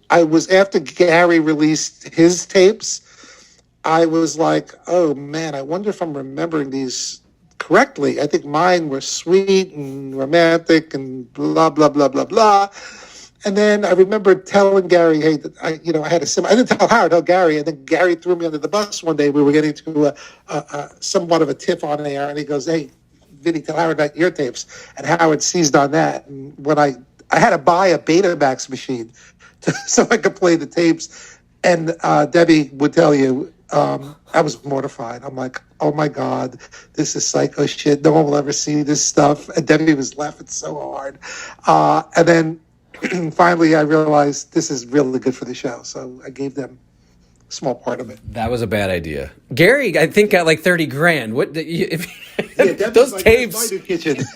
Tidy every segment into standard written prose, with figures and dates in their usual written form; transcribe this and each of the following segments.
I was after Gary released his tapes. I was like, oh man, I wonder if I'm remembering these correctly. I think mine were sweet and romantic and blah blah blah blah blah. And then I remember telling Gary, hey, that I had a similar. I didn't tell Howard, tell Gary. And then Gary threw me under the bus one day. We were getting to somewhat of a tiff on air, and he goes, hey, Vinnie, tell Howard about your tapes. And Howard seized on that. And when I had to buy a Betamax machine so I could play the tapes. And Debbie would tell you, I was mortified. I'm like, oh my God, this is psycho shit. No one will ever see this stuff. And Debbie was laughing so hard. And then finally I realized this is really good for the show. So I gave them a small part of it. That was a bad idea. Gary, I think, got like 30 grand. What? Those like, tapes,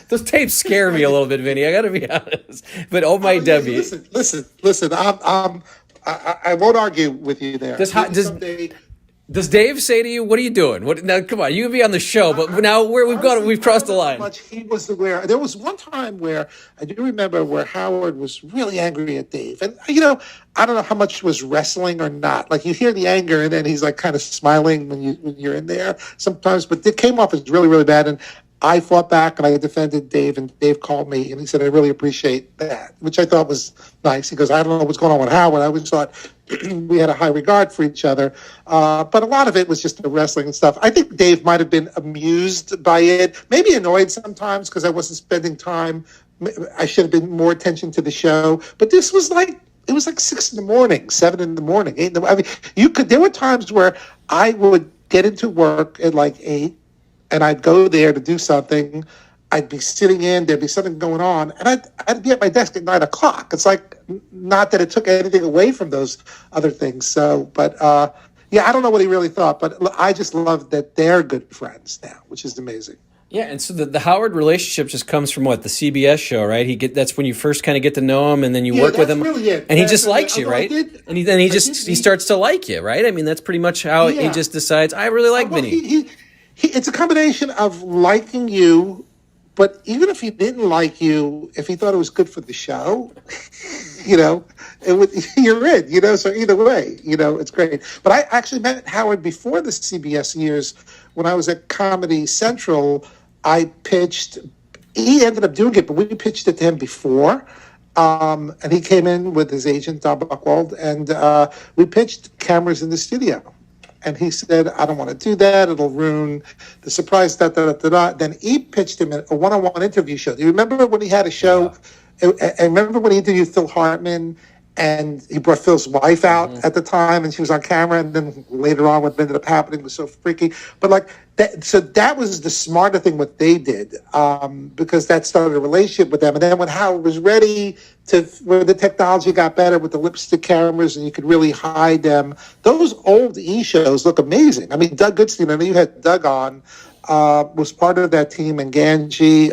those tapes scare me a little bit, Vinny. I got to be honest. But oh my, Debbie. Listen. I won't argue with you there. Does Dave say to you, "What are you doing?" Now, come on, you can be on the show, but now we've crossed the line. He was aware. There was one time where I do remember where Howard was really angry at Dave, and I don't know how much was wrestling or not. Like you hear the anger, and then he's like kind of smiling when you're in there sometimes, but it came off as really really bad. And I fought back and I defended Dave, and Dave called me and he said, I really appreciate that, which I thought was nice. He goes, I don't know what's going on with Howard. I always thought we had a high regard for each other. But a lot of it was just the wrestling and stuff. I think Dave might have been amused by it, maybe annoyed sometimes because I wasn't spending time. I should have been more attention to the show. But this was like, it was like 6 a.m, 7 a.m, 8 a.m. I mean, there were times where I would get into work at like 8, and I'd go there to do something. I'd be sitting in, there'd be something going on, and I'd be at my desk at 9 o'clock. It's like, not that it took anything away from those other things. So, but I don't know what he really thought, but I just love that they're good friends now, which is amazing. Yeah, and so the Howard relationship just comes from what, the CBS show, right? That's when you first kind of get to know him, and then you work with him, really it. And he just likes you, right? And he starts to like you, right? I mean, that's pretty much how he just decides, I really like Vinny. It's a combination of liking you, but even if he didn't like you, if he thought it was good for the show, you're in, so either way, it's great. But I actually met Howard before the CBS years. When I was at Comedy Central, I pitched, he ended up doing it, but we pitched it to him before. And he came in with his agent, Don Buchwald, and we pitched cameras in the studio. And he said, I don't want to do that. It'll ruin the surprise, Then he pitched him a one-on-one interview show. Do you remember when he had a show? Yeah. I remember when he interviewed Phil Hartman, and he brought Phil's wife out at the time, and she was on camera. And then later on, what ended up happening was so freaky. But like that, so that was the smarter thing what they did, because that started a relationship with them. And then when Howard was ready where the technology got better with the lipstick cameras and you could really hide them, those old shows look amazing. I mean, Doug Goodstein, I know you had Doug on, was part of that team, and Ganji,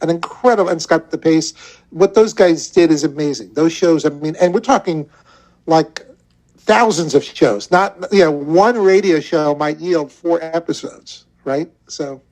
an incredible, and Scott DePace. What those guys did is amazing. Those shows, I mean, and we're talking like thousands of shows. Not, one radio show might yield 4 episodes, right? So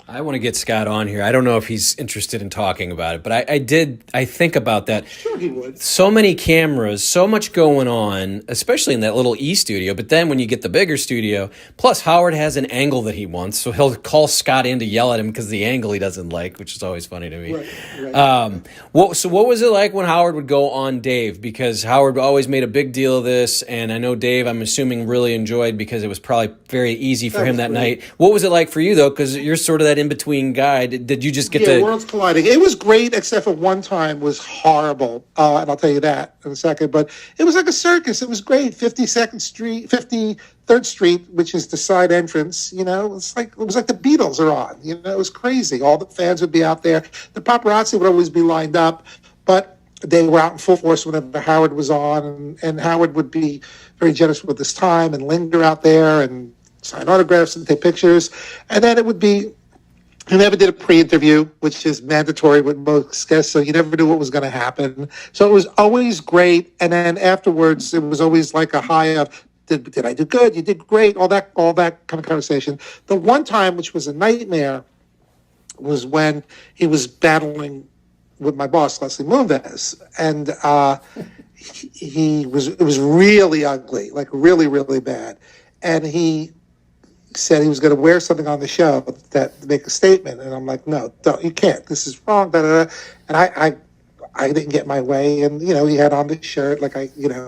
I want to get Scott on here. I don't know if he's interested in talking about it, but I think about that. Sure he would. So many cameras, so much going on, especially in that little studio. But then when you get the bigger studio, plus Howard has an angle that he wants, so he'll call Scott in to yell at him because the angle he doesn't like, which is always funny to me. Right. What was it like when Howard would go on Dave? Because Howard always made a big deal of this, and I know Dave, I'm assuming, really enjoyed because it was probably very easy for him that night. What was it like for you, though? Because you're sort of that in-between guy. Did you just get to... worlds colliding. It was great, except for one time was horrible, and I'll tell you that in a second. But it was like a circus. It was great. 52nd Street, 53rd Street, which is the side entrance. It was like the Beatles are on. It was crazy. All the fans would be out there. The paparazzi would always be lined up, but they were out in full force whenever Howard was on, and Howard would be very generous with his time and linger out there and sign autographs and take pictures. And then it would be... He never did a pre-interview, which is mandatory with most guests, so you never knew what was going to happen. So it was always great, and then afterwards, it was always like a high of, did I do good? You did great, all that kind of conversation. The one time, which was a nightmare, was when he was battling with my boss, Leslie Moonves, and it was really ugly, like really, really bad. And he said he was going to wear something on the show that to make a statement. And I'm like, no, don't, you can't. This is wrong. Da, da, da. And I didn't get my way. And, he had on the shirt, like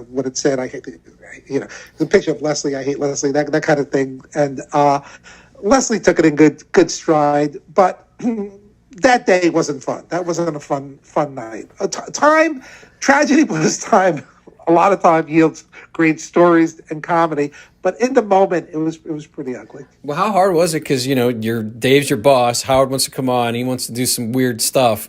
what it said, I hate, the picture of Leslie, I hate Leslie, that kind of thing. And Leslie took it in good stride. But that day wasn't fun. That wasn't a fun night. Tragedy was time. A lot of time yields great stories and comedy, but in the moment, it was pretty ugly. Well, how hard was it? Because Dave's your boss. Howard wants to come on. He wants to do some weird stuff.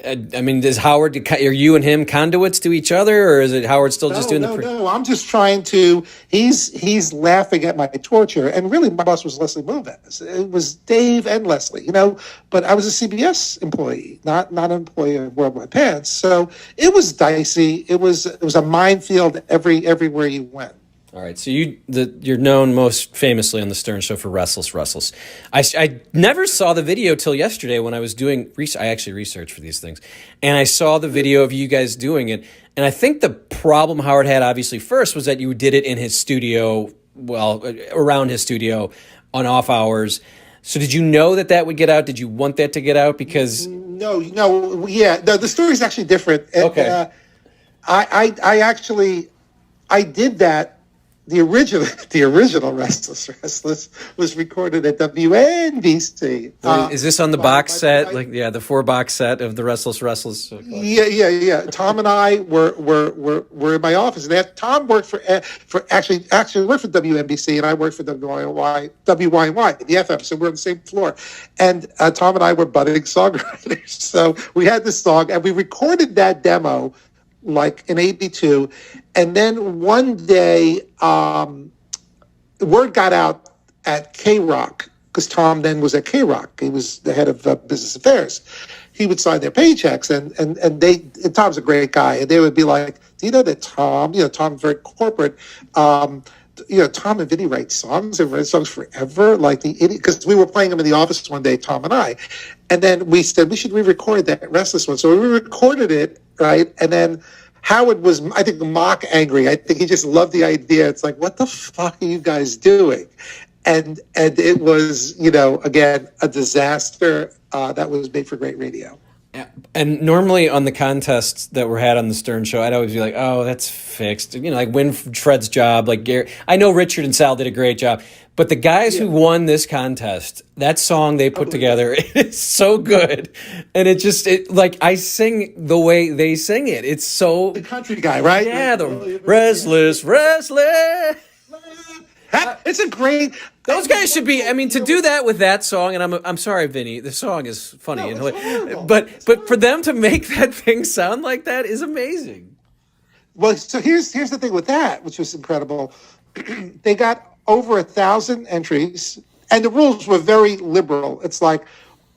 I mean, does Howard? Are you and him conduits to each other, or is it Howard still just doing the? No, I'm just trying to. He's laughing at my torture, and really, my boss was Leslie Moonves. It was Dave and Leslie, But I was a CBS employee, not an employee of Worldwide Pants. So it was dicey. It was a minefield everywhere you went. All right, so you're known most famously on the Stern Show for Restless. I never saw the video till yesterday when I was doing research. I actually researched for these things, and I saw the video of you guys doing it. And I think the problem Howard had, obviously, first was that you did it in his studio, around his studio on off hours. So did you know that would get out? Did you want that to get out? Because the story's actually different. Okay, I did that. The original Restless was recorded at WNBC. Is this on the box set? The 4-box set of the Restless? Yeah. Tom and I were in my office, and Tom worked for actually worked for WNBC, and I worked for WYY, the FM. So we're on the same floor, and Tom and I were budding songwriters. So we had this song, and we recorded that demo like in '82, and then one day word got out at K-Rock, because Tom then was at K-Rock. He was the head of business affairs. He would sign their paychecks, and Tom's a great guy, and they would be like, do you know that Tom's very corporate, Tom and Vinnie write songs. They've written songs forever, like the idiot. Because we were playing them in the office one day, Tom and I, and then we said we should re-record that Restless one. So we recorded it, right? And then Howard was, I think, mock angry. I think he just loved the idea. It's like, what the fuck are you guys doing? And it was, again, a disaster that was made for great radio. Yeah. And normally on the contests that were had on the Stern Show, I'd always be like, oh, that's fixed. Like Winfred's job, like Gary. I know Richard and Sal did a great job, but the guys who won this contest, that song they put together, it's so good. And I sing the way they sing it. It's so... The country guy, right? Yeah, the restless. It's a great... Those guys should be. I mean, to do that with that song, and I'm sorry, Vinny. The song is funny, but for them to make that thing sound like that is amazing. Well, so here's the thing with that, which was incredible. They got over 1,000 entries, and the rules were very liberal. It's like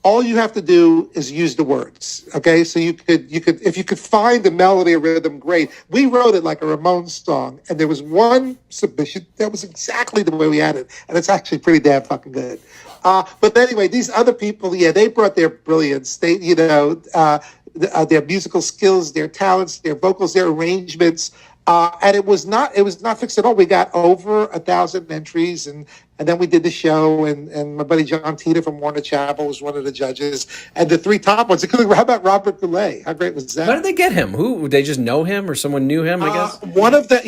all you have to do is use the words. Okay, so you could if you could find the melody or rhythm, great. We wrote it like a Ramones song, and there was one submission that was exactly the way we had it, and it's actually pretty damn fucking good. But anyway, these other people, they brought their brilliance. They, their musical skills, their talents, their vocals, their arrangements. And it was not fixed at all. We got over 1,000 entries, and then we did the show, and my buddy John Tita from Warner Chappell was one of the judges, and the 3 top ones, including, how about Robert Goulet? How great was that? How did they get him? Who, they just know him, or someone knew him, I guess? One of the,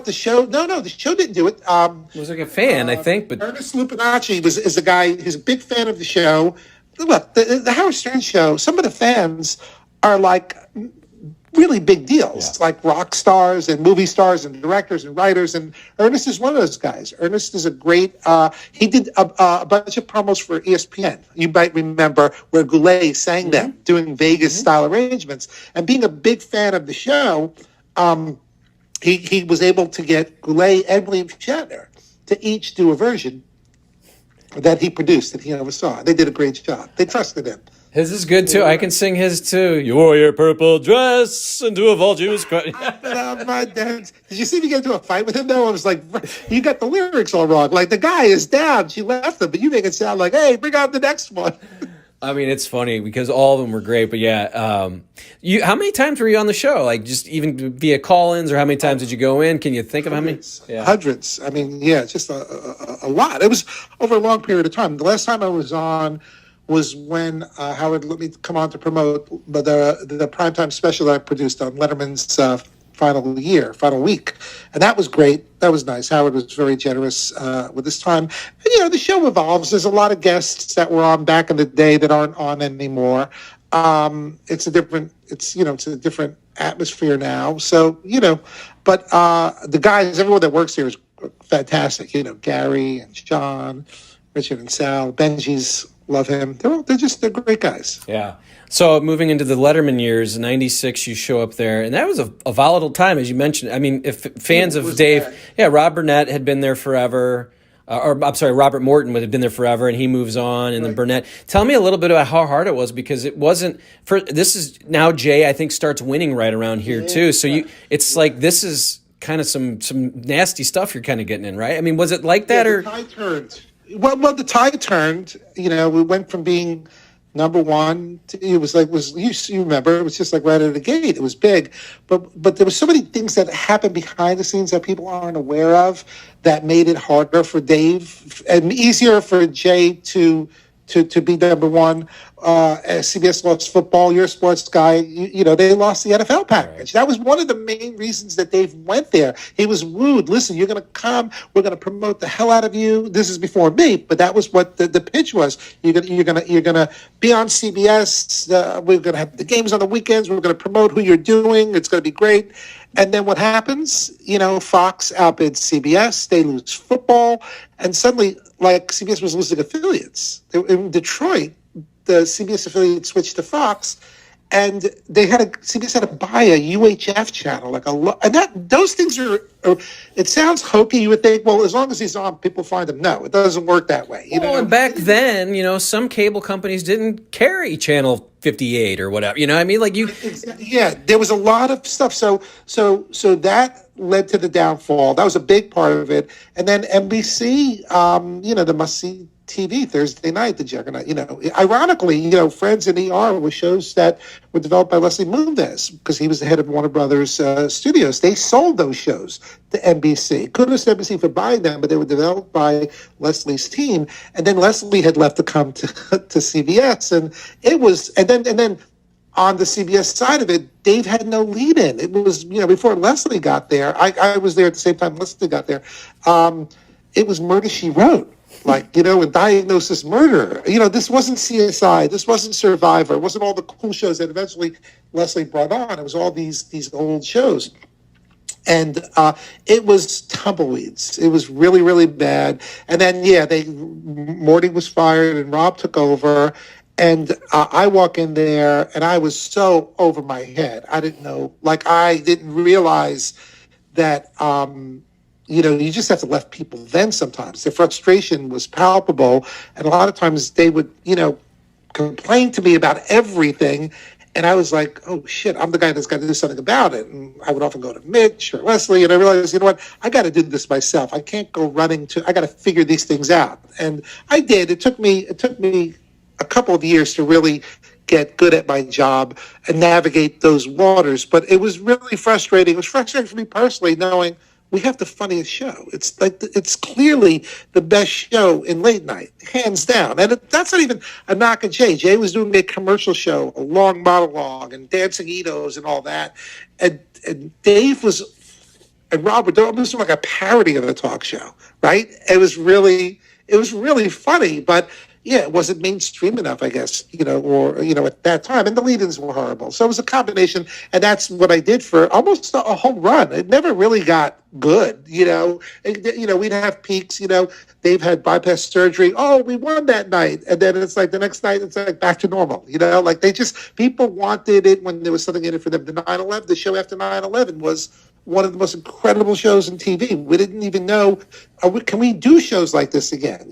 the show, the show didn't do it. It was like a fan, I think, but... Ernest Lupinacci is a guy who's a big fan of the show. Look, the Howard Stern show, some of the fans are like... really big deals, like rock stars and movie stars and directors and writers. And Ernest is one of those guys. Ernest is a great, he did a bunch of promos for ESPN. You might remember where Goulet sang them, doing Vegas-style arrangements. And being a big fan of the show, he was able to get Goulet and William Shatner to each do a version that he produced, that he oversaw. They did a great job. They trusted him. His is good too. I can sing his too. You wore your purple dress into a Voljuice. Did you see me get into a fight with him though? I was like, you got the lyrics all wrong. Like, the guy is down. She left him, but you make it sound like, hey, bring out the next one. I mean, it's funny because all of them were great, but yeah. How many times were you on the show? Like just even via call-ins, or how many times did you go in? Can you think of how many? Yeah. Hundreds. I mean, yeah, just a lot. It was over a long period of time. The last time I was on was when Howard let me come on to promote the primetime special that I produced on Letterman's final week. And that was great. That was nice. Howard was very generous with his time. And, the show evolves. There's a lot of guests that were on back in the day that aren't on anymore. It's a different atmosphere now. So, but the guys, everyone that works here is fantastic. Gary and John, Richard and Sal, Benji's, love him. They're great guys. Yeah. So moving into the Letterman years, in '96, you show up there, and that was a volatile time, as you mentioned. I mean, if fans of Dave, Rob Burnett had been there forever, or I'm sorry, Robert Morton had been there forever, and he moves on, and then Burnett. Tell me a little bit about how hard it was, because it wasn't this is now Jay, I think, starts winning right around here too. So it's like this is kind of some nasty stuff you're kind of getting in, right? I mean, was it like that, or? The tide turned. Well, the tide turned. We went from being number one to, you remember, it was just like right out of the gate. It was big, but there were so many things that happened behind the scenes that people aren't aware of that made it harder for Dave and easier for Jay to be number one. CBS lost football. You're a sports guy. They lost the NFL package. Right. That was one of the main reasons that Dave went there. He was wooed. Listen, you're going to come. We're going to promote the hell out of you. This is before me, but that was what the pitch was. You're going to be on CBS. We're going to have the games on the weekends. We're going to promote who you're doing. It's going to be great. And then what happens? Fox outbids CBS. They lose football, and suddenly, like, CBS was losing affiliates in Detroit. The CBS affiliate switched to Fox, and CBS had to buy a UHF channel, and those things are. It sounds hokey. You would think, well, as long as he's on, people find him. No, it doesn't work that way. And back then, some cable companies didn't carry channel 58 or whatever. I mean, like you. Yeah, there was a lot of stuff. So that led to the downfall. That was a big part of it. And then NBC, the must-see TV Thursday night, the juggernaut. Ironically, Friends and ER were shows that were developed by Leslie Moonves because he was the head of Warner Brothers Studios. They sold those shows to NBC. Kudos to NBC for buying them, but they were developed by Leslie's team. And then Leslie had left to come to CBS, and it was, and then on the CBS side of it, Dave had no lead in. It was, before Leslie got there. I was there at the same time Leslie got there. It was Murder, She Wrote. And Diagnosis Murder. This wasn't CSI. This wasn't Survivor. It wasn't all the cool shows that eventually Leslie brought on. It was all these old shows. And it was tumbleweeds. It was really, really bad. And then, Morty was fired and Rob took over. And I walk in there and I was so over my head. I didn't know, I didn't realize that, you just have to let people vent sometimes. Their frustration was palpable. And a lot of times they would, complain to me about everything. And I was like, oh, shit, I'm the guy that's got to do something about it. And I would often go to Mitch or Leslie. And I realized, you know what, I got to do this myself. I can't go I got to figure these things out. And I did. It took me a couple of years to really get good at my job and navigate those waters. But it was really frustrating. It was frustrating for me personally, knowing we have the funniest show. It's clearly the best show in late night, hands down. And that's not even a knock at Jay. Jay was doing a commercial show, a long monologue, and Dancing Itos and all that. And Dave and Robert, they're almost like a parody of a talk show, right? It was really funny, but yeah, it wasn't mainstream enough, I guess, at that time. And the lead-ins were horrible. So it was a combination, and that's what I did for almost a whole run. It never really got good, we'd have peaks, Dave had bypass surgery. Oh, we won that night. And then it's like the next night, it's like back to normal, people wanted it when there was something in it for them. The show after 9/11 was one of the most incredible shows in TV. We didn't even know, can we do shows like this again,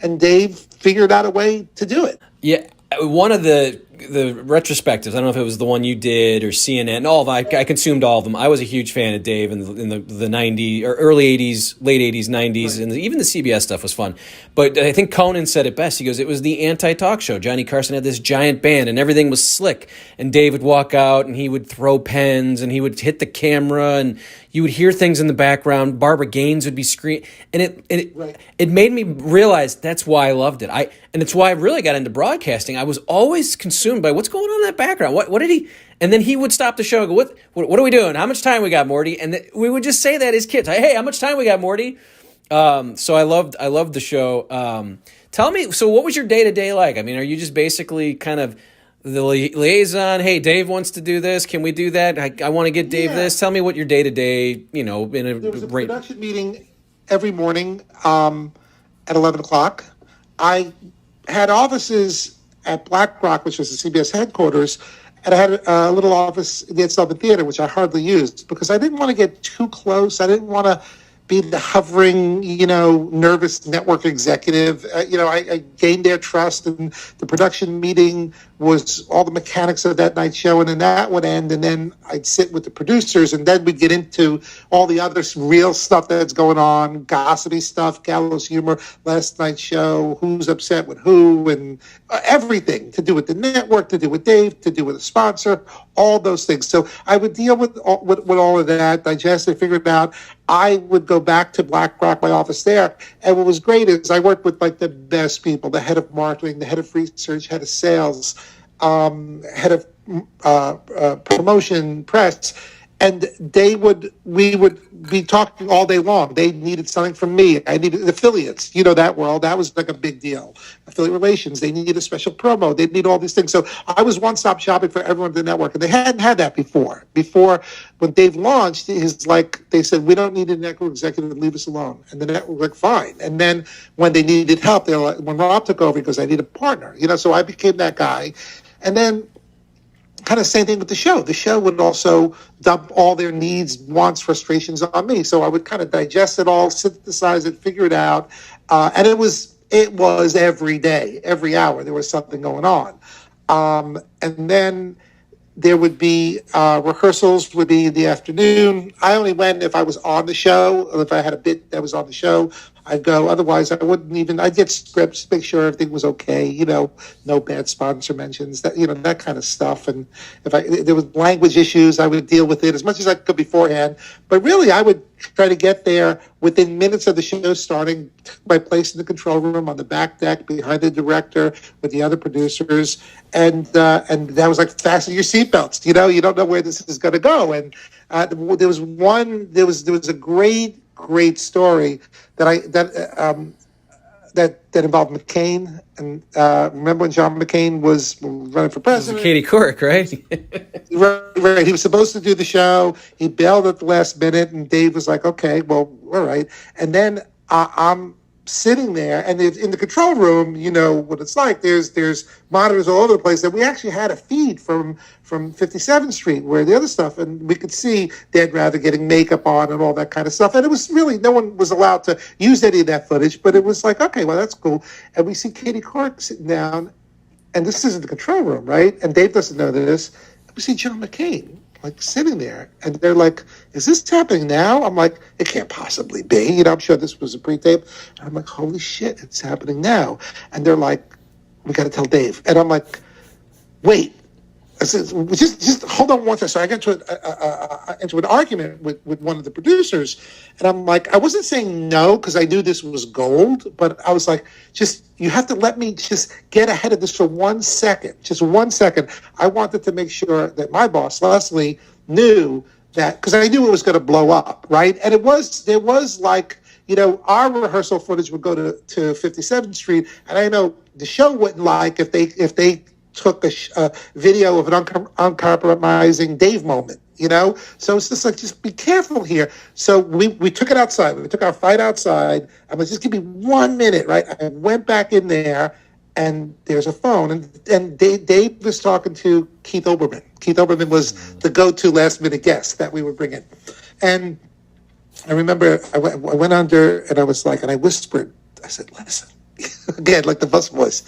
and Dave figured out a way to do it. Yeah, one of the the retrospectives. I don't know if it was the one you did or CNN. All of I consumed all of them. I was a huge fan of Dave in the 90s or early 80s, late 80s, 90s, right. And even the CBS stuff was fun. But I think Conan said it best. He goes, it was the anti-talk show. Johnny Carson had this giant band and everything was slick. And Dave would walk out and he would throw pens and he would hit the camera and you would hear things in the background. Barbara Gaines would be screaming. And it made me realize that's why I loved it. And it's why I really got into broadcasting. I was always consumed by what's going on in that background. What did he? And then he would stop the show and go, what are we doing? How much time we got, Morty? And we would just say that as kids. Hey, how much time we got, Morty? So I loved the show. Tell me, so what was your day-to-day like? I mean, are you just basically kind of the liaison? Hey, Dave wants to do this. Can we do that? I want to get Dave this. Tell me what your day-to-day, There was a production meeting every morning at 11 o'clock. I had offices at Black Rock, which was the CBS headquarters, and I had a little office in the Ed Sullivan Theater, which I hardly used because I didn't want to get too close. I didn't want to be the hovering, nervous network executive. I gained their trust, and the production meeting was all the mechanics of that night's show, and then that would end, and then I'd sit with the producers, and then we'd get into all the other real stuff that's going on, gossipy stuff, gallows humor, last night's show, who's upset with who, and everything to do with the network, to do with Dave, to do with a sponsor, all those things. So I would deal with all of that, digest it, figure it out. I would go back to Black Rock, my office there. And what was great is I worked with like the best people, the head of marketing, the head of research, head of sales, head of promotion, press. And we would be talking all day long. They needed something from me. I needed affiliates, that world. That was like a big deal. Affiliate relations. They needed a special promo. They need all these things. So I was one-stop shopping for everyone in the network. And they hadn't had that before. Before, when Dave launched, they said, we don't need a network executive, leave us alone. And the network was like, fine. And then when they needed help, they were like, when Rob took over, he goes, I need a partner. So I became that guy. And then kind of same thing with the show. The show would also dump all their needs, wants, frustrations on me. So I would kind of digest it all, synthesize it, figure it out. And it was every day, every hour, there was something going on. And then there would be rehearsals would be in the afternoon. I only went if I was on the show, or if I had a bit that was on the show, I'd go. Otherwise, I wouldn't even. I'd get scripts, make sure everything was okay. No bad sponsor mentions, that kind of stuff. And if there was language issues, I would deal with it as much as I could beforehand. But really, I would try to get there within minutes of the show starting. Took my place in the control room on the back deck behind the director with the other producers, and that was like fasten your seatbelts. You don't know where this is going to go. And there was a great story that involved McCain. And remember when John McCain was running for president? McCain-Couric, right? Right. He was supposed to do the show. He bailed at the last minute, and Dave was like, okay, well, all right. And then I'm sitting there, and in the control room, you know what it's like. There's monitors all over the place. And we actually had a feed from 57th Street where the other stuff, and we could see Dad Rather getting makeup on and all that kind of stuff. And it was really, no one was allowed to use any of that footage, but it was like, okay, well, that's cool. And we see McCain-Couric sitting down, and this is in the control room, right? And Dave doesn't know this. And we see John McCain like sitting there, and they're like, is this happening now? I'm like, it can't possibly be. I'm sure this was a pre-tape. And I'm like, holy shit, it's happening now. And they're like, we got to tell Dave. And I'm like, wait. I said, just hold on one second. So I got into an argument with one of the producers, and I'm like, I wasn't saying no because I knew this was gold, but I was like, you have to let me just get ahead of this for 1 second, just 1 second. I wanted to make sure that my boss, Leslie, knew that, because I knew it was going to blow up, right? And there was like, our rehearsal footage would go to 57th Street, and I know the show wouldn't like if they took a video of an uncompromising Dave moment, So it's just like, just be careful here. So we took it outside. We took our fight outside. I'm like, just give me 1 minute, right? I went back in there, and there's a phone. And Dave was talking to Keith Olbermann. Keith Olbermann was the go-to last-minute guest that we would bring in. And I remember I went under, and I was like, and I whispered, I said, listen, again, like the bus voice,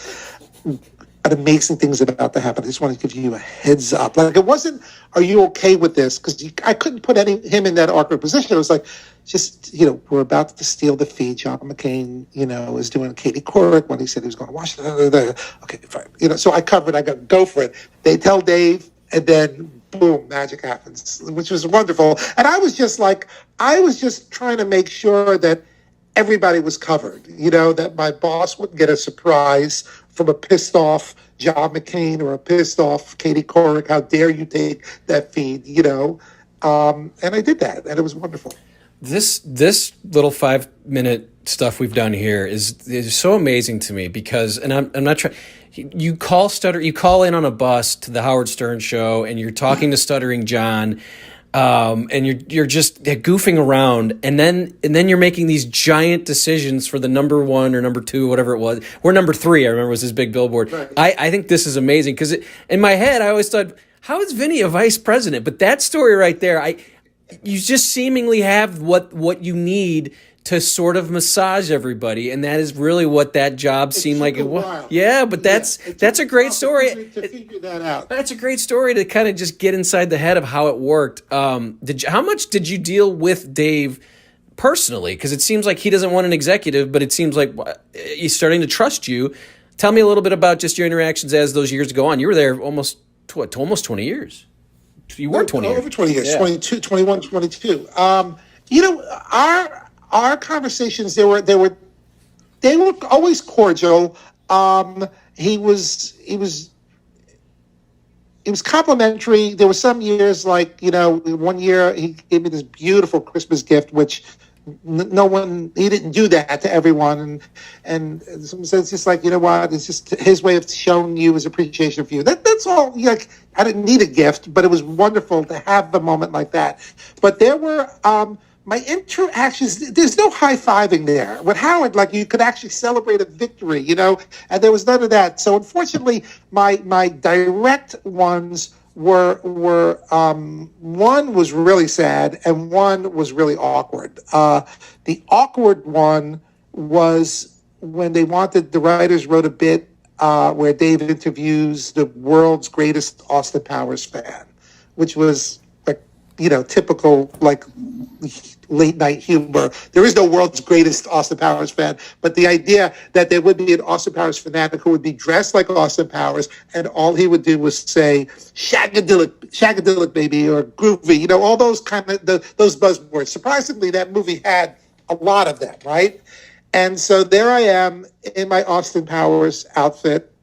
an amazing thing's about to happen. I just want to give you a heads up. Like, it wasn't, are you okay with this? Because I couldn't put him in that awkward position. It was like, just, we're about to steal the feed. John McCain, is doing McCain-Couric when he said he was going to Washington. Okay, fine. So I go for it. They tell Dave, and then boom, magic happens, which was wonderful. And I was just trying to make sure that everybody was covered, that my boss wouldn't get a surprise from a pissed off John McCain or a pissed off Katie Couric. How dare you take that feed, and I did that, and it was wonderful. This little 5-minute stuff we've done here is so amazing to me because, and I'm not trying. You call in on a bus to the Howard Stern show, and you're talking to Stuttering John, and you're just goofing around, and then you're making these giant decisions for the number 1 or number 2, whatever it was. Or number 3, I remember, was this big billboard. Right. I think this is amazing because in my head I always thought, how is Vinnie a vice president? But that story right there, you just seemingly have what you need to sort of massage everybody, and that is really what that job seemed like it was. Yeah, but that's a great story. To figure that out. That's a great story to kind of just get inside the head of how it worked. How much did you deal with Dave personally? Because it seems like he doesn't want an executive, but it seems like he's starting to trust you. Tell me a little bit about just your interactions as those years go on. You were there almost 20 years. You were 20 years. Over 20 years, yeah. 22, 21, 22. Our conversations, they were always cordial. He was complimentary. There were some years, like, 1 year he gave me this beautiful Christmas gift, which he didn't do that to everyone. And so it's just like, what? It's just his way of showing you his appreciation for you. That's all. I didn't need a gift, but it was wonderful to have the moment like that. But there were, my interactions, there's no high-fiving there. With Howard, like, you could actually celebrate a victory, and there was none of that. So unfortunately, my direct ones were one was really sad and one was really awkward. The awkward one was when the writers wrote a bit where Dave interviews the world's greatest Austin Powers fan, which was typical, like, late night humor. There is no world's greatest Austin Powers fan, but the idea that there would be an Austin Powers fanatic who would be dressed like Austin Powers, and all he would do was say shagadelic baby, or groovy, all those kind of those buzzwords. Surprisingly, that movie had a lot of them, right? And so there I am in my Austin Powers outfit,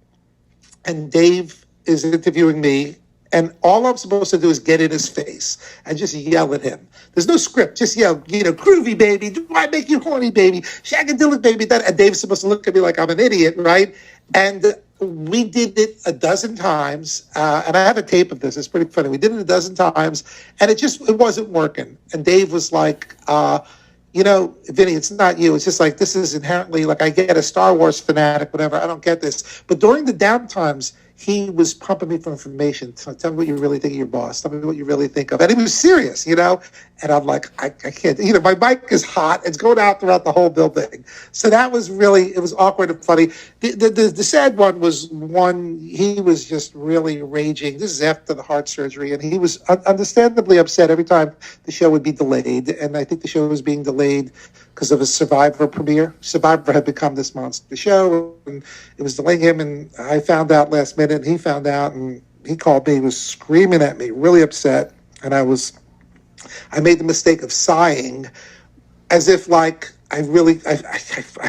and Dave is interviewing me. And all I'm supposed to do is get in his face and just yell at him. There's no script. Just yell, groovy baby. Do I make you horny, baby? Shagadelic baby. And Dave's supposed to look at me like I'm an idiot, right? And we did it a dozen times. And I have a tape of this. It's pretty funny. We did it a dozen times, and it wasn't working. And Dave was like, Vinnie, it's not you. It's just like, this is inherently, like, I get a Star Wars fanatic, whatever. I don't get this. But during the down times, he was pumping me for information. So tell me what you really think of your boss. Tell me what you really think of. And he was serious, And I'm like, I can't. My mic is hot. It's going out throughout the whole building. So that was it was awkward and funny. The sad one was he was just really raging. This is after the heart surgery. And he was understandably upset every time the show would be delayed. And I think the show was being delayed because of a Survivor premiere. Survivor had become this monster show, and it was delaying him. And I found out last minute, and he found out, and he called me. He was screaming at me, really upset. And I made the mistake of sighing, as if, like, I'm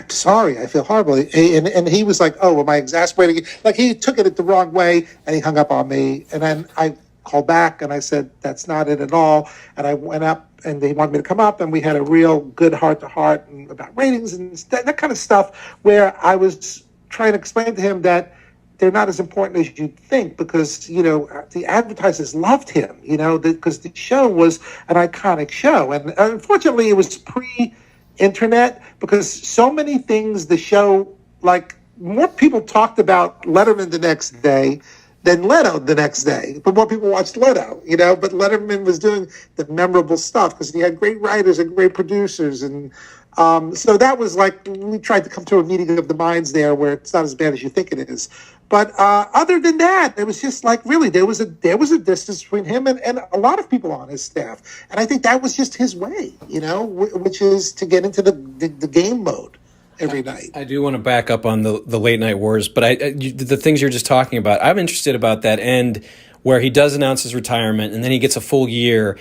sorry, I feel horrible. And he was like, oh, am I exasperating you? Like, he took it the wrong way, and he hung up on me. And then I called back, and I said, that's not it at all. And I went up, and they wanted me to come up, and we had a real good heart-to-heart about ratings and that kind of stuff, where I was trying to explain to him that they're not as important as you'd think, because, the advertisers loved him, because the show was an iconic show. And unfortunately, it was pre-internet, because so many things, the show, like, more people talked about Letterman the next day than Leto the next day. But more people watched Leto, But Letterman was doing the memorable stuff because he had great writers and great producers. And So that was like, we tried to come to a meeting of the minds there where it's not as bad as you think it is. But other than that, it was just like, really, there was a distance between him and a lot of people on his staff. And I think that was just his way, which is to get into the game mode every night. I do want to back up on the late night wars, but the things you're just talking about, I'm interested about that end where he does announce his retirement and then he gets a full year.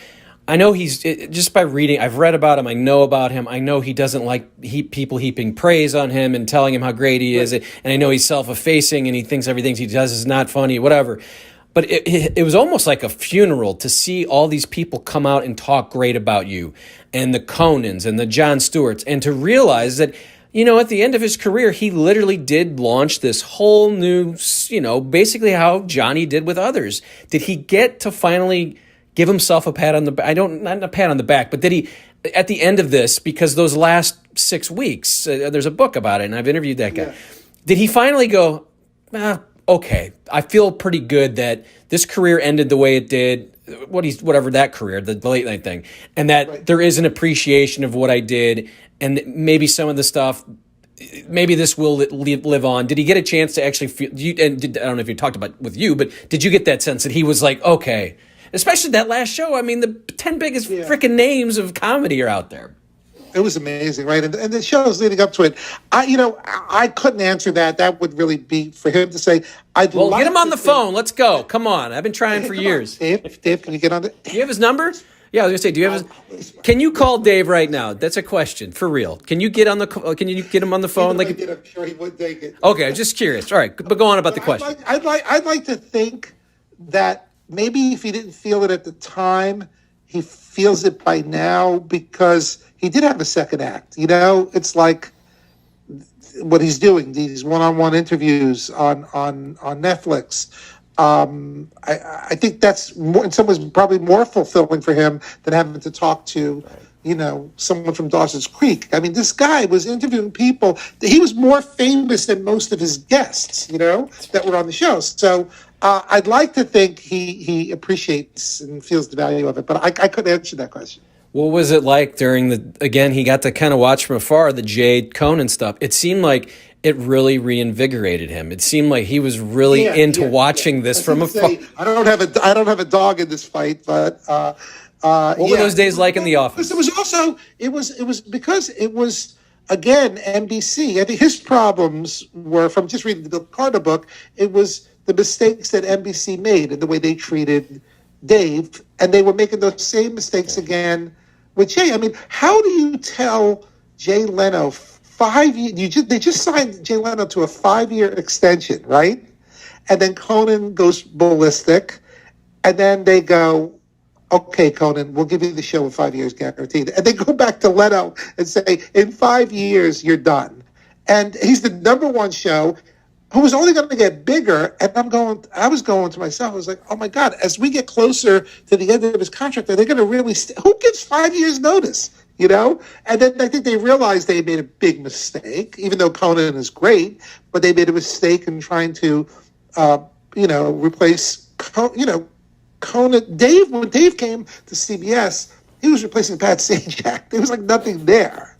I know just by reading, I've read about him, I know about him, I know he doesn't like people heaping praise on him and telling him how great he is, and I know he's self-effacing and he thinks everything he does is not funny, whatever. But it was almost like a funeral to see all these people come out and talk great about you, and the Conans and the Jon Stewarts, and to realize that, at the end of his career, he literally did launch this whole new, basically how Johnny did with others. Did he get to finally give himself a pat on the back? Not a pat on the back, but did he, at the end of this, because those last 6 weeks, there's a book about it, and I've interviewed that guy. Yeah. Did he finally go, okay, I feel pretty good that this career ended the way it did, whatever that career, the late night thing, and that there is an appreciation of what I did, and maybe some of the stuff, maybe this will live on. Did he get a chance to actually feel, I don't know if you talked about with you, but did you get that sense that he was like, okay, especially that last show? I mean, the 10 biggest freaking names of comedy are out there. It was amazing, right? And the shows leading up to it, I couldn't answer that. That would really be for him to say. Get him on the phone. Let's go. Come on. I've been trying for years. Dave, can you get on it? Do you have his number? Yeah, I was gonna say, do you have his? Can you call Dave right now? That's a question for real. Can you get on the? Can you get him on the phone? I'm sure he would take it. Okay, I'm just curious. All right, but go on about the question. I'd like to think that maybe if he didn't feel it at the time, he feels it by now because he did have a second act. It's like what he's doing, these one-on-one interviews on Netflix. I think that's more, in some ways, probably more fulfilling for him than having to talk to, someone from Dawson's Creek. I mean, this guy was interviewing people. He was more famous than most of his guests, that were on the show. So I'd like to think he appreciates and feels the value of it, but I couldn't answer that question. What was it like during he got to kind of watch from afar the Jay Conan stuff. It seemed like it really reinvigorated him. It seemed like he was really into watching this from afar. I don't have a dog in this fight, but what were those days like in the office? It was because it was, again, NBC. I think his problems were, from just reading the Bill Carter book, it was the mistakes that NBC made and the way they treated Dave, and they were making those same mistakes again with Jay. I mean, how do you tell Jay Leno 5 years? They just signed Jay Leno to a 5-year extension, right? And then Conan goes ballistic, and then they go, okay, Conan, we'll give you the show in 5 years guaranteed. And they go back to Leno and say, in 5 years, you're done. And he's the number one show who was only going to get bigger. And I was going to myself, I was like, oh my God, as we get closer to the end of his contract, are they going to really, who gives 5 years notice? And then I think they realized they made a big mistake, even though Conan is great, but they made a mistake in trying to, replace, Conan. Dave, when Dave came to CBS, he was replacing Pat Sajak. There was like nothing there,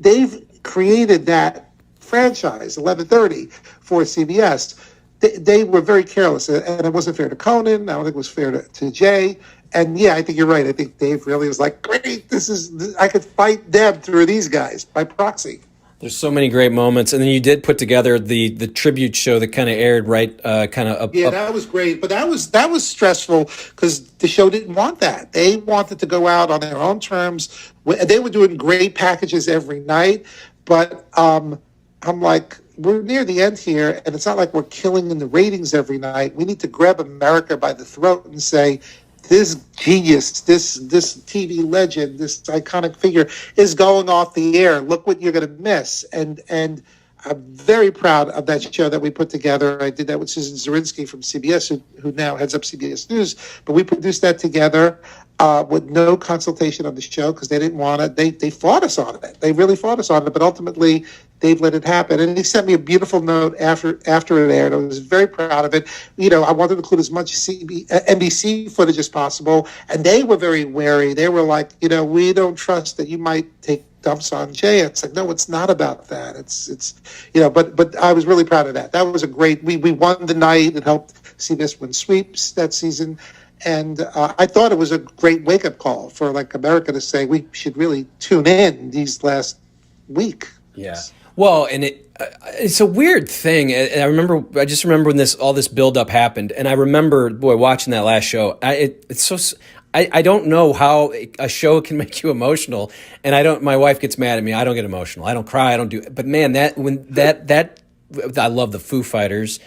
Dave created that franchise, 11:30, for CBS. They were very careless, and it wasn't fair to Conan. I don't think it was fair to Jay. And I think you're right. I think Dave really was like, great, I could fight them through these guys by proxy. There's so many great moments, and then you did put together the tribute show that kind of aired that was great, but that was stressful because the show didn't want that. They wanted to go out on their own terms. They were doing great packages every night, but I'm like, we're near the end here, and it's not like we're killing in the ratings every night. We need to grab America by the throat and say, this genius, this TV legend, this iconic figure is going off the air. Look what you're going to miss. And I'm very proud of that show that we put together. I did that with Susan Zirinsky from CBS, who now heads up CBS News. But we produced that together with no consultation on the show because they didn't want it. They fought us on it. They really fought us on it. But ultimately, Dave let it happen. And he sent me a beautiful note after it aired. I was very proud of it. I wanted to include as much NBC footage as possible. And they were very wary. They were like, we don't trust that you might take dumps on Jay. It's like, no, it's not about that. It's but I was really proud of that. That was a great. We won the night. It helped CBS win sweeps that season. And I thought it was a great wake-up call for like America to say we should really tune in these last week. Yeah. Well, and it's a weird thing. I just remember when all this buildup happened, and I remember, watching that last show. I don't know how a show can make you emotional, and my wife gets mad at me. I don't get emotional. I don't cry. I don't do. But man, I love the Foo Fighters.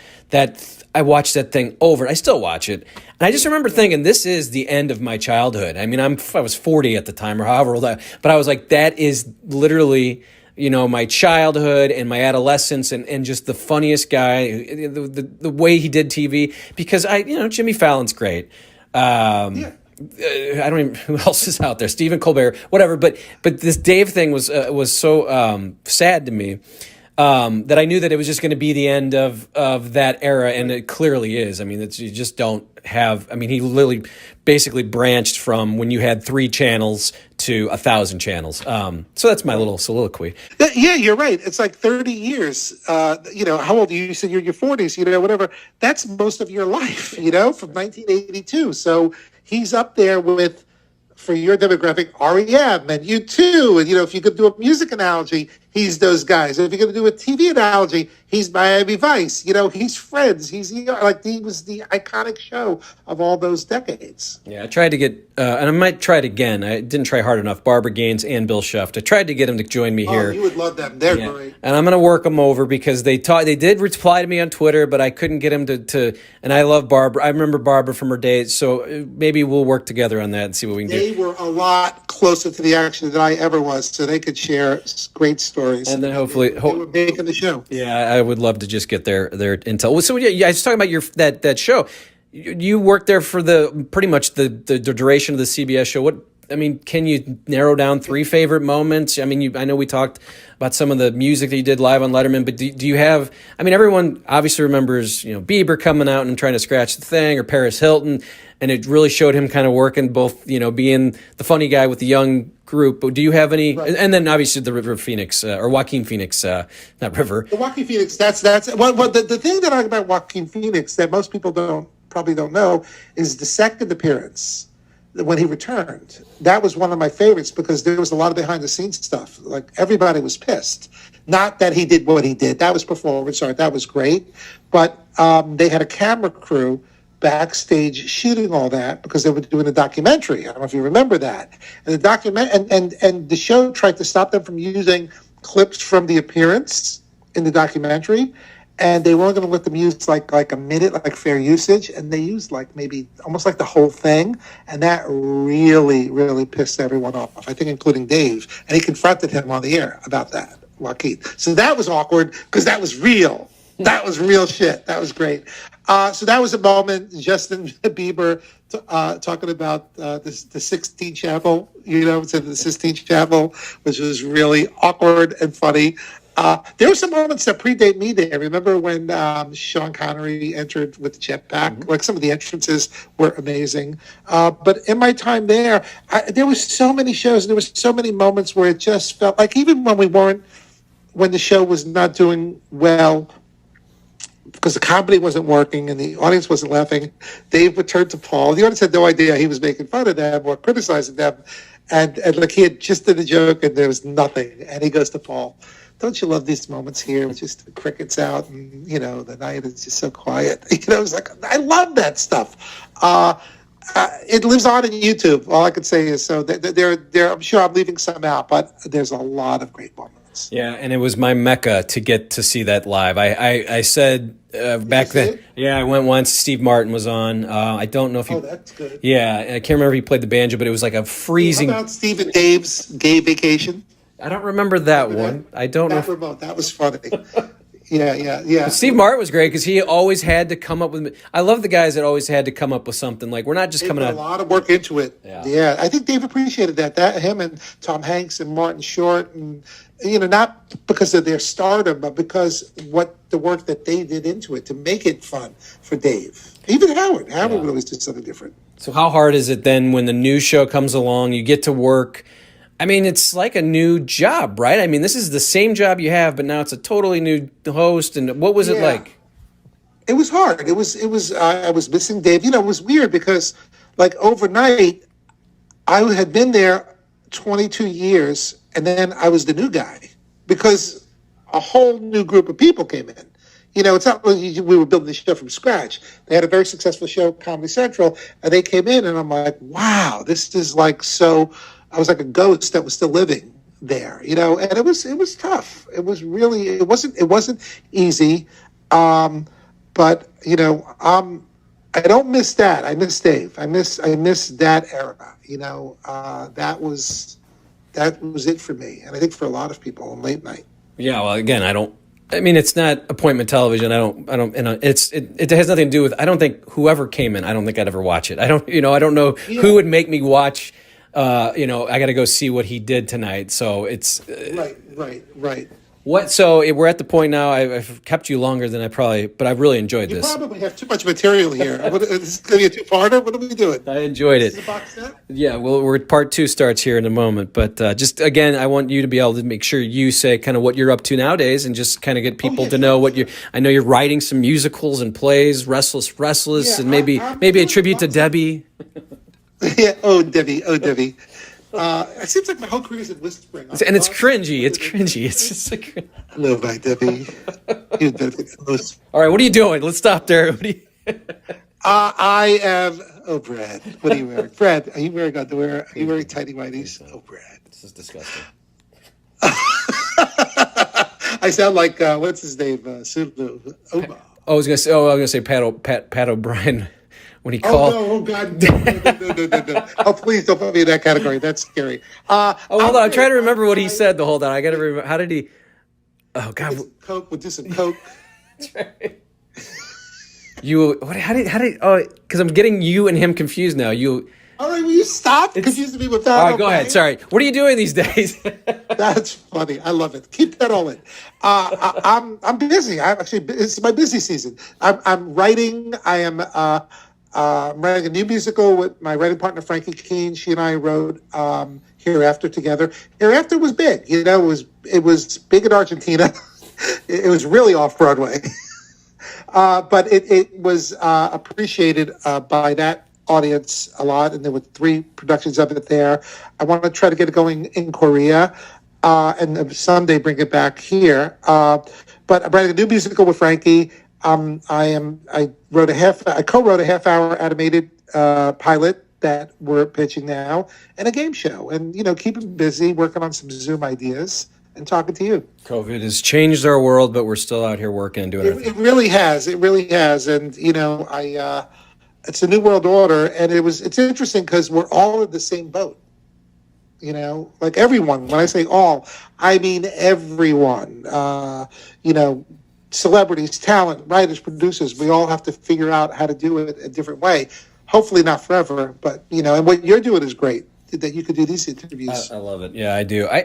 I watched that thing over. I still watch it, and I just remember thinking, this is the end of my childhood. I mean, I was 40 at the time, or however old but I was like, that is literally, my childhood and my adolescence, and just the funniest guy, the way he did TV, because Jimmy Fallon's great. I don't even, who else is out there? Stephen Colbert, whatever. But this Dave thing was so sad to me. That I knew that it was just going to be the end of that era, and it clearly is. I mean, you just don't have. I mean, he literally basically branched from when you had 3 channels to 1,000 channels. So that's my little soliloquy. Yeah, you're right. It's like 30 years. How old are you? You said you're in your 40s. Whatever. That's most of your life. From 1982. So he's up there with, for your demographic, REM and U2. And, if you could do a music analogy, he's those guys. And if you're going to do a TV analogy, he's Miami Vice. He's Friends. He was the iconic show of all those decades. Yeah, I tried to get, and I might try it again. I didn't try hard enough. Barbara Gaines and Bill Schuft. I tried to get them to join me here. Oh, you would love them. They're great. And I'm going to work them over because they did reply to me on Twitter, but I couldn't get them to. And I love Barbara. I remember Barbara from her days, so maybe we'll work together on that and see what we can do. They were a lot closer to the action than I ever was, so they could share great stories. And then hopefully they were making the show. Yeah, I would love to just get their intel. So yeah, I was talking about that show. You worked there for pretty much the duration of the CBS show. Can you narrow down 3 favorite moments? I know we talked about some of the music that you did live on Letterman, but do you have? Everyone obviously remembers Bieber coming out and trying to scratch the thing, or Paris Hilton, and it really showed him kind of working both, being the funny guy with the young group. But do you have any? Right. And then obviously the River Phoenix or Joaquin Phoenix, not River. The Joaquin Phoenix. That's the thing that I like about Joaquin Phoenix that most people probably don't know is the second appearance when he returned. That was one of my favorites because there was a lot of behind the scenes stuff. Like, everybody was pissed. Not that he did what he did. That was performance art. That was great. But they had a camera crew backstage shooting all that because they were doing a documentary. I don't know if you remember that. And the and the show tried to stop them from using clips from the appearance in the documentary. And they weren't going to let them use like a minute, like fair usage. And they used maybe almost like the whole thing. And that really, really pissed everyone off, I think, including Dave. And he confronted him on the air about that, Joaquin. So that was awkward because that was real. That was real shit. That was great. So that was a moment. Justin Bieber talking about the Sistine Chapel, to the Sistine Chapel, which was really awkward and funny. There were some moments that predate me there. Remember when Sean Connery entered with the jetpack? Mm-hmm. Like, some of the entrances were amazing. But in my time there, there was so many shows, and there was so many moments where it just felt like, even when the show was not doing well, because the comedy wasn't working and the audience wasn't laughing, Dave would turn to Paul. The audience had no idea he was making fun of them or criticizing them. And he had just did a joke and there was nothing. And he goes to Paul, "Don't you love these moments here with just the crickets out and, the night is just so quiet?" It's like, I love that stuff. It lives on in YouTube. All I can say is, so I'm sure I'm leaving some out, but there's a lot of great moments. Yeah, and it was my mecca to get to see that live. I said back then, I went once. Steve Martin was on. I don't know if Oh, that's good. Yeah, I can't remember if he played the banjo, but it was like a freezing. How about Steve and Dave's Gay Vacation? I don't remember that one. I don't know. Remote. That was funny. Yeah. But Steve Martin was great because he always had to come up with. I love the guys that always had to come up with something. Like, we're not just coming out. A lot of work into it. Yeah. I think Dave appreciated that. Him and Tom Hanks and Martin Short, and not because of their stardom, but because the work that they did into it to make it fun for Dave. Even Howard. Howard would always do something different. So how hard is it then when the new show comes along? You get to work I mean, it's like a new job, right? I mean, this is the same job you have, but now it's a totally new host. And what was it like? It was hard. I was missing Dave. It was weird because, like, overnight, I had been there 22 years, and then I was the new guy because a whole new group of people came in. It's not like we were building the show from scratch. They had a very successful show, Comedy Central, and they came in, and I'm like, wow, this is like so. I was like a ghost that was still living there, and it was tough. It wasn't easy. But I don't miss that. I miss Dave. I miss that era. That was it for me, and I think for a lot of people on late night. Yeah. Well, again, I mean, it's not appointment television. It has nothing to do with. I don't think whoever came in. I don't think I'd ever watch it. I don't know who would make me watch. I got to go see what he did tonight. So it's right. What? So we're at the point now. I've kept you longer than but I really enjoyed this. You probably have too much material here. Is this going to be a two-parter? What are we doing? I enjoyed it. Is this a box set? Yeah, well, part 2 starts here in a moment. But just again, I want you to be able to make sure you say kind of what you're up to nowadays, and just kind of get people to know what you. I know you're writing some musicals and plays, Restless, and maybe a tribute to Debbie. Yeah. Oh, Debbie. It seems like my whole career is in whispering. And it's cringy. It's just like. Hello, my Debbie. All right, what are you doing? Let's stop there. I am. Oh, Brad. What are you wearing? Brad, are you wearing underwear? Are you wearing tighty whities? Oh, Brad. This is disgusting. I sound like what's his name? Sulu. I was gonna say Pat O'Brien. When he called. Oh God! No! Oh, please don't put me in that category. That's scary. Hold on. I'm trying to remember what he said. Hold on. I got to remember. How did he? Oh God! Coke. We'll do some Coke. That's right. How did? Oh, because I'm getting you and him confused now. All right, will you stop confusing me with that? All right, go ahead. Sorry. What are you doing these days? That's funny. I love it. Keep that all in. I'm busy. It's my busy season. I'm writing. I'm writing a new musical with my writing partner Frankie Keene. She and I wrote Hereafter together. Hereafter was big. It was big in Argentina. It was really off Broadway, but it was appreciated by that audience a lot. And there were 3 productions of it there. I want to try to get it going in Korea, and someday bring it back here. But I'm writing a new musical with Frankie. I co-wrote a half-hour animated pilot that we're pitching now, and a game show, and keeping busy, working on some Zoom ideas, and talking to you. COVID has changed our world, but we're still out here working and doing it. It really has. It really has, and it's a new world order, and it's interesting because we're all in the same boat. Like everyone. When I say all, I mean everyone. Celebrities, talent, writers, producers, we all have to figure out how to do it a different way. Hopefully not forever, but and what you're doing is great, that you could do these interviews. I love it. Yeah, I do. I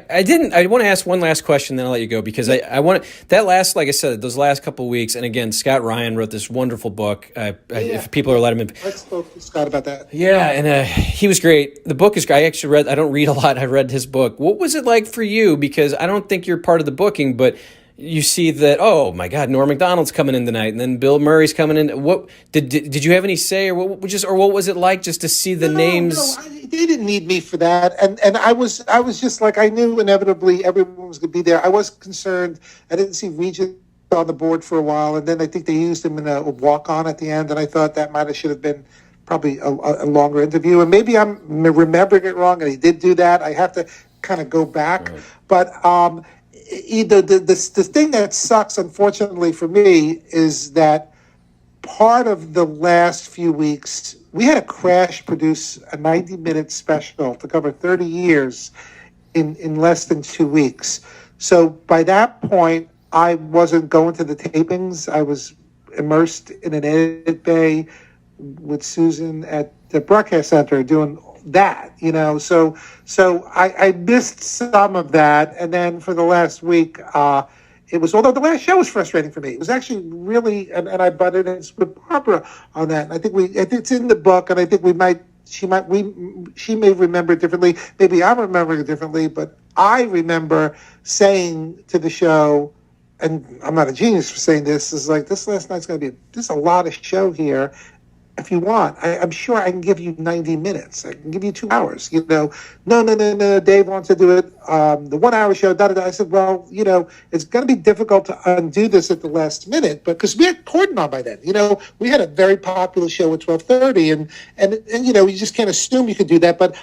want to ask one last question, then I'll let you go, because I want that last, like I said, those last couple of weeks, and again, Scott Ryan wrote this wonderful book. If people are Letterman. I spoke to Scott about that. Yeah, and he was great. The book is great. I actually I don't read a lot. I read his book. What was it like for you? Because I don't think you're part of the booking, but you see that, oh my God, Norm Macdonald's coming in tonight, and then Bill Murray's coming in. What did you have any say, or what was it like just to see the names? They didn't need me for that, and I was just like, I knew inevitably everyone was going to be there. I was concerned. I didn't see Regent on the board for a while, and then I think they used him in a walk-on at the end, and I thought that should have been probably a longer interview, and maybe I'm remembering it wrong, and he did do that. I have to kind of go back, right. But the thing that sucks, unfortunately for me, is that part of the last few weeks, we had a Crash produce a 90-minute special to cover 30 years in less than 2 weeks. So by that point, I wasn't going to the tapings. I was immersed in an edit bay with Susan at the broadcast center doing that, so I missed some of that. And then for the last week, although the last show was frustrating for me, it was actually really, and I butted in with Barbara on that. And I think it's in the book, and I think we might she may remember it differently. Maybe I'm remembering it differently, but I remember saying to the show, and I'm not a genius for saying this, is like, this last night's going to be, there's a lot of show here. If you want, I'm sure I can give you 90 minutes. I can give you 2 hours. No. Dave wants to do it. The 1 hour show. I said, well, it's going to be difficult to undo this at the last minute, but because we had Corden on by then. We had a very popular show at 12:30, and you just can't assume you could do that. But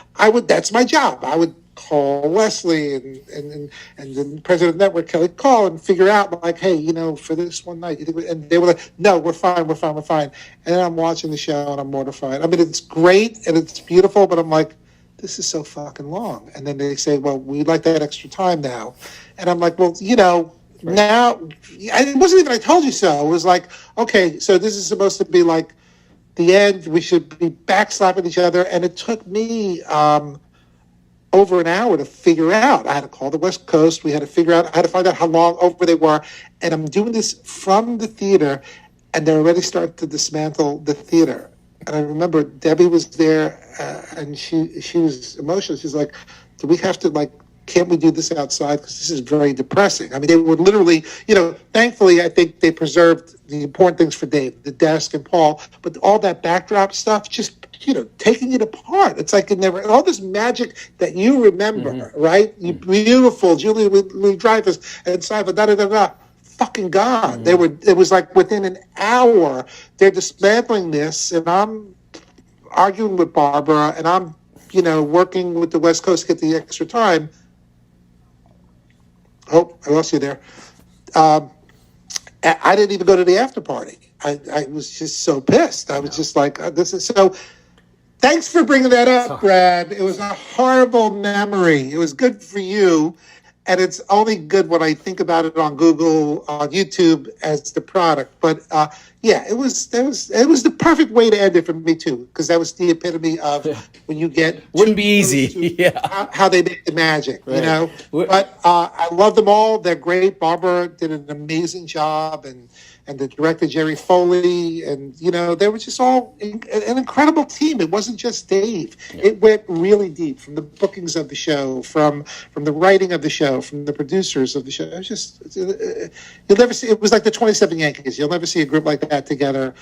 that's my job. I would call Leslie and the president of the network, Kelly Call, and figure out, like, hey, for this one night, and they were like, no, we're fine. And then I'm watching the show and I'm mortified. I mean, it's great and it's beautiful, but I'm like, this is so fucking long. And then they say, well, we'd like that extra time now. And I'm like, well, now, it wasn't even I told you so. It was like, okay, so this is supposed to be like the end. We should be backslapping each other. And it took me over an hour to figure out. I had to call the West Coast. I had to find out how long over they were. And I'm doing this from the theater, and they're already starting to dismantle the theater. And I remember Debbie was there, and she was emotional. She's like, do we have to, can't we do this outside? Because this is very depressing. I mean, they were literally, thankfully, I think they preserved the important things for Dave, the desk and Paul, but all that backdrop stuff, just, taking it apart. It's like it never, all this magic that you remember, right? You beautiful, Julia Louis-Dreyfus and Simon, fucking gone. It was like within an hour, they're dismantling this, and I'm arguing with Barbara, and I'm, working with the West Coast to get the extra time. Oh, I lost you there. I didn't even go to the after party. I was just so pissed. I was just like, this is so... Thanks for bringing that up, Brad. It was a horrible memory. It was good for you, and it's only good when I think about it on Google, on YouTube as the product. But it was the perfect way to end it for me too, because that was the epitome of when you get wouldn't be easy. How they make the magic, right. But I love them all. They're great. Barbara did an amazing job, and the director Jerry Foley, and they were just all an incredible team. It wasn't just Dave. Yeah. It went really deep, from the bookings of the show, from the writing of the show, from the producers of the show. It was just you'll never see. It was like the 27 Yankees. You'll never see a group like that together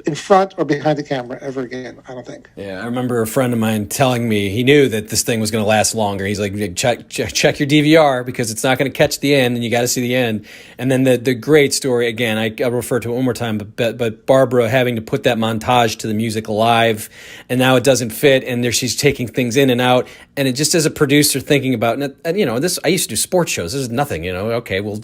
in front or behind the camera ever again, I don't think. Yeah, I remember a friend of mine telling me he knew that this thing was going to last longer. He's like, check your DVR, because it's not going to catch the end, and you got to see the end. And then the great story, again, I'll refer to it one more time, but Barbara having to put that montage to the music live, and now it doesn't fit, and there she's taking things in and out, and it just, as a producer, thinking about, and this, I used to do sports shows. This is nothing, okay, well,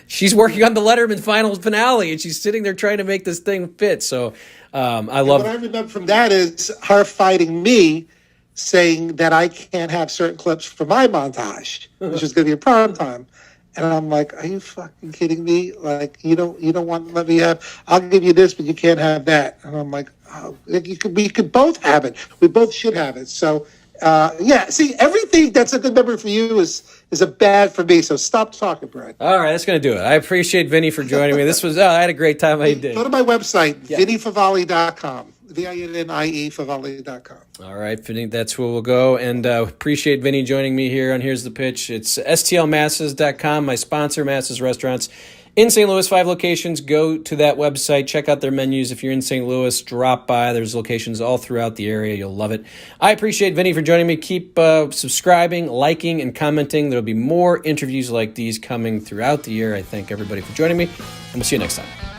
she's working on the Letterman finale, and she's sitting there trying to make this thing fit. So I love. What I remember from that is her fighting me, saying that I can't have certain clips for my montage, which is going to be a prime time. And I'm like, are you fucking kidding me? Like, you don't want to let me have, I'll give you this, but you can't have that. And I'm like, oh, we could both have it. We both should have it. So, see, everything that's a good memory for you is a bad for me. So stop talking, Brad. All right, that's going to do it. I appreciate Vinnie for joining me. This was, I had a great time. I did. Go to my website, VinnieFavale.com. VINNIE Favale.com. All right, Vinnie, that's where we'll go. And appreciate Vinnie joining me here on Here's the Pitch. It's STLMasses.com, my sponsor, Masses Restaurants. In St. Louis, 5 locations. Go to that website. Check out their menus. If you're in St. Louis, drop by. There's locations all throughout the area. You'll love it. I appreciate Vinnie for joining me. Keep subscribing, liking, and commenting. There'll be more interviews like these coming throughout the year. I thank everybody for joining me, and we'll see you next time.